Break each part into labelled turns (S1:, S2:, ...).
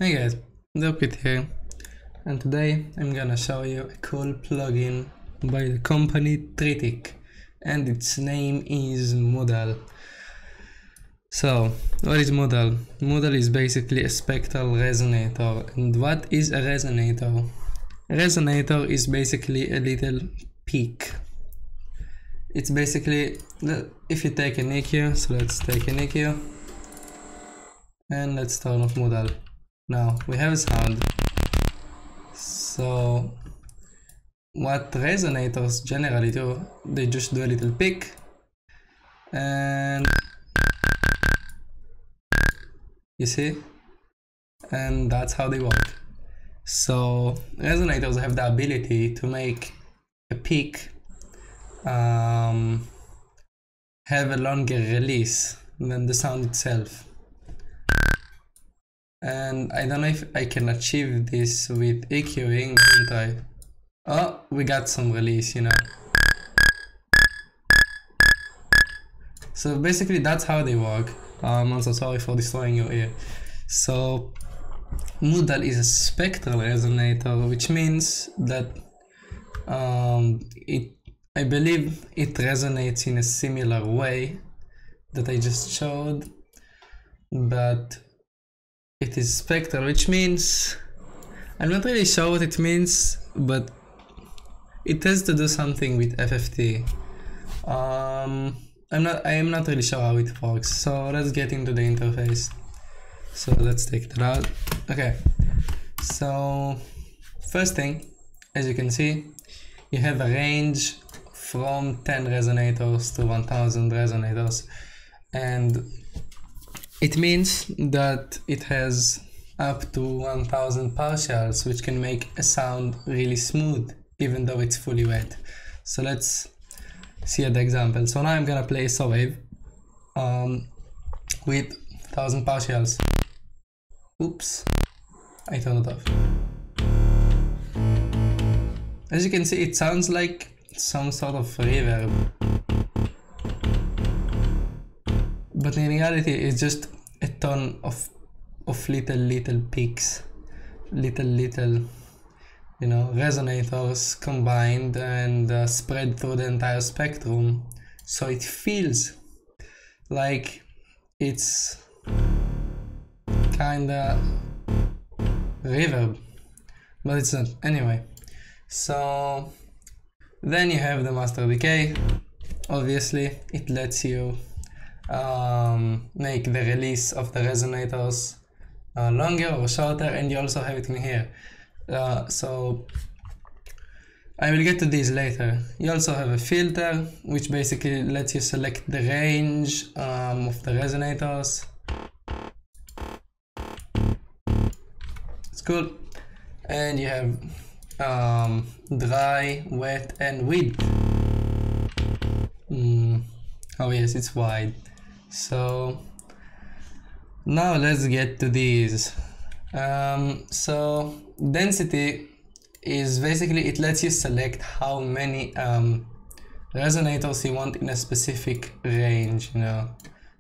S1: Hey guys, Dopkit here, and today I'm gonna show you a cool plugin by the company Tritic, and its name is Moodal. So, what is Moodal? Moodal is basically a spectral resonator. And what is a resonator? A resonator is basically a little peak. It's basically, if you take an EQ, so let's take an EQ, and let's turn off Moodal. Now we have a sound. So what resonators generally do, they just do a little peak, and you see, and that's how they work. So resonators have the ability to make a peak have a longer release than the sound itself. And I don't know if I can achieve this with EQing. We'll try. Oh, we got some release, you know. So basically that's how they work. I'm also sorry for destroying your ear. So Moodal is a spectral resonator, which means that I believe it resonates in a similar way that I just showed, but it is spectral, which means I'm not really sure what it means, but it has to do something with FFT. I am not really sure how it works, so let's get into the interface. So let's take that out. Okay, so first thing, as you can see, you have a range from 10 resonators to 1000 resonators, and it means that it has up to 1000 partials, which can make a sound really smooth even though it's fully wet. So let's see the example. So now I'm gonna play a saw wave with 1000 partials. Oops, I turned it off. As you can see, it sounds like some sort of reverb, but in reality it's just a ton of little peaks, little you know, resonators combined and spread through the entire spectrum, so it feels like it's kinda reverb, but it's not. Anyway, so then you have the master decay. Obviously it lets you make the release of the resonators longer or shorter, and you also have it in here. So I will get to these later. You also have a filter, which basically lets you select the range of the resonators. It's cool. And you have dry, wet, and width. Oh yes, it's wide. So now let's get to these. So density is basically, it lets you select how many resonators you want in a specific range, you know.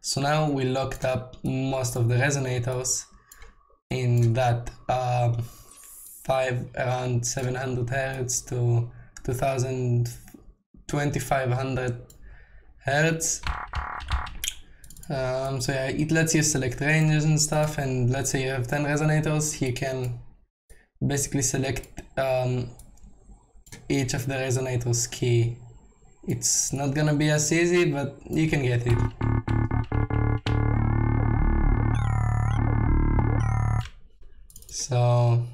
S1: So now we locked up most of the resonators in that around 700 Hertz to 2500 Hertz. So yeah, it lets you select ranges and stuff, and let's say you have 10 resonators, you can basically select each of the resonators key. It's not gonna be as easy, but you can get it. So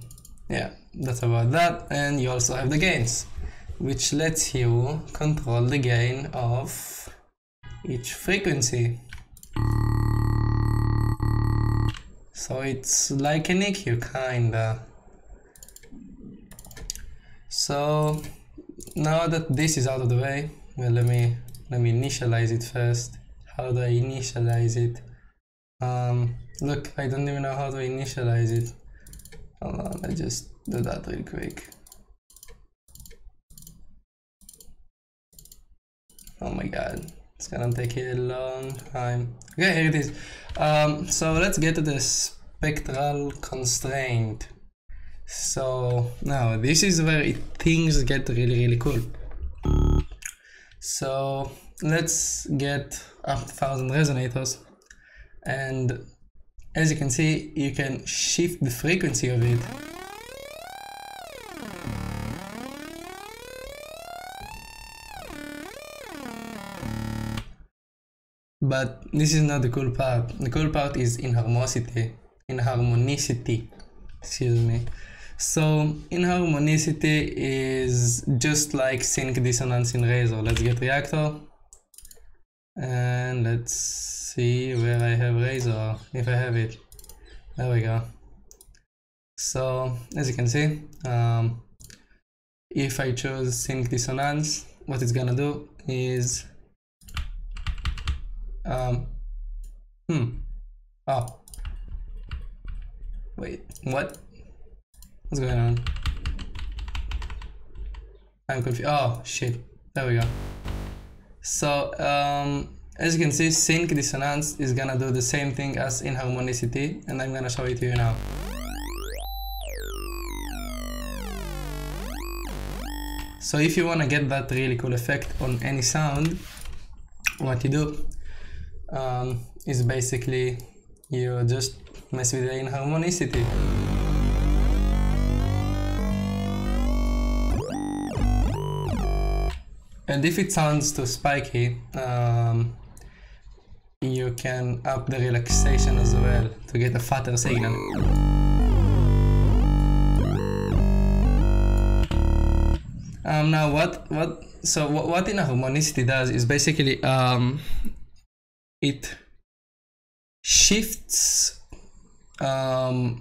S1: yeah, that's about that. And you also have the gains, which lets you control the gain of each frequency. So it's like an EQ kinda. So now that this is out of the way, well, let me initialize it first. How do I initialize it? Look, I don't even know how to initialize it. Hold on, I just do that real quick. Oh my god, it's gonna take a long time. Okay, here it is. So let's get to this spectral constraint. So now this is where things get really cool. So let's get up to 1000 resonators, and as you can see, you can shift the frequency of it. But this is not the cool part. The cool part is inharmonicity. Excuse me. So inharmonicity is just like sync dissonance in Razor. Let's get reactor, and let's see where I have Razor, if I have it. There we go. So as you can see, if I choose sync dissonance, what it's gonna do is oh wait, what? What's going on? I'm confused. Oh shit, there we go. So as you can see, sync dissonance is gonna do the same thing as inharmonicity, and I'm gonna show it to you now. So if you wanna get that really cool effect on any sound, what you do is basically you just mess with the inharmonicity. And if it sounds too spiky, you can up the relaxation as well to get a fatter signal. Now what inharmonicity does is basically it shifts the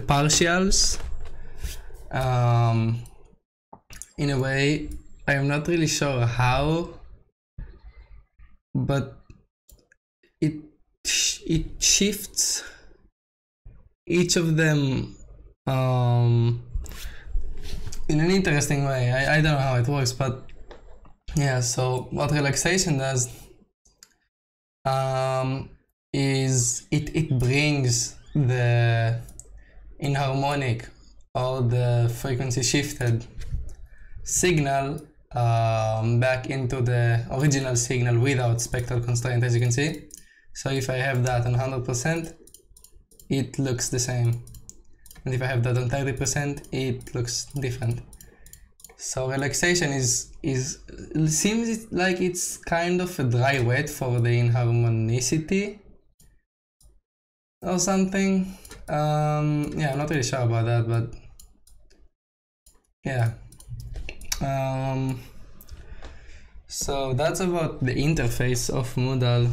S1: partials in a way. I'm not really sure how, but it shifts each of them in an interesting way. I don't know how it works, but yeah. So what relaxation does is it brings the inharmonic or the frequency shifted signal back into the original signal without spectral constraint, as you can see. So if I have that on 100%, it looks the same, and if I have that on 30%, it looks different. So relaxation seems like it's kind of a dry wet for the inharmonicity or something. Yeah, I'm not really sure about that, but yeah. So that's about the interface of Moodal.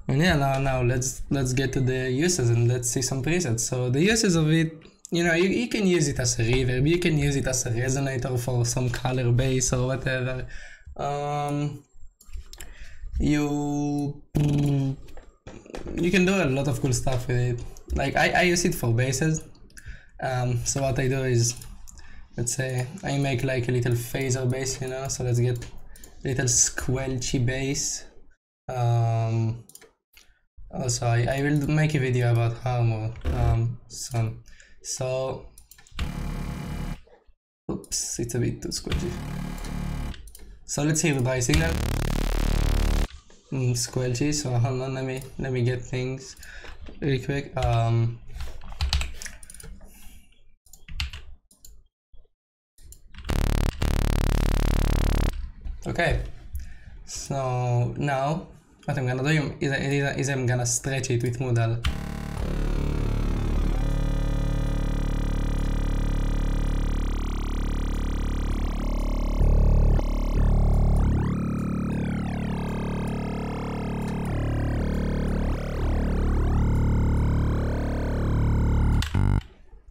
S1: And yeah, now let's get to the uses and let's see some presets. So the uses of it, you know, you can use it as a reverb, you can use it as a resonator for some color bass or whatever. You can do a lot of cool stuff with it. Like I use it for basses. So what I do is, let's say I make like a little phaser bass, you know, so let's get a little squelchy bass. Also I will make a video about harmony soon. So oops, it's a bit too squelchy. So let's hear the dry signal. Squelchy, so hold on, let me get things really quick. Okay, so now what I'm gonna do is I'm gonna stretch it with Moodal.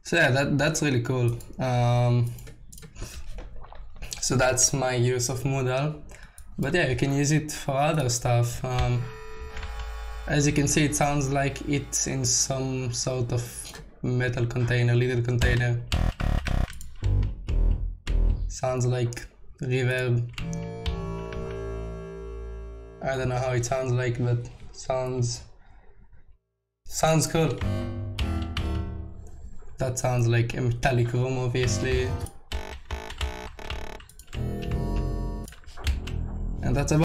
S1: So yeah, that's really cool. So that's my use of Moodal. But yeah, you can use it for other stuff. As you can see, it sounds like it's in some sort of metal container, little container. Sounds like reverb. I don't know how it sounds like, but Sounds cool. That sounds like a metallic room, obviously. And that's about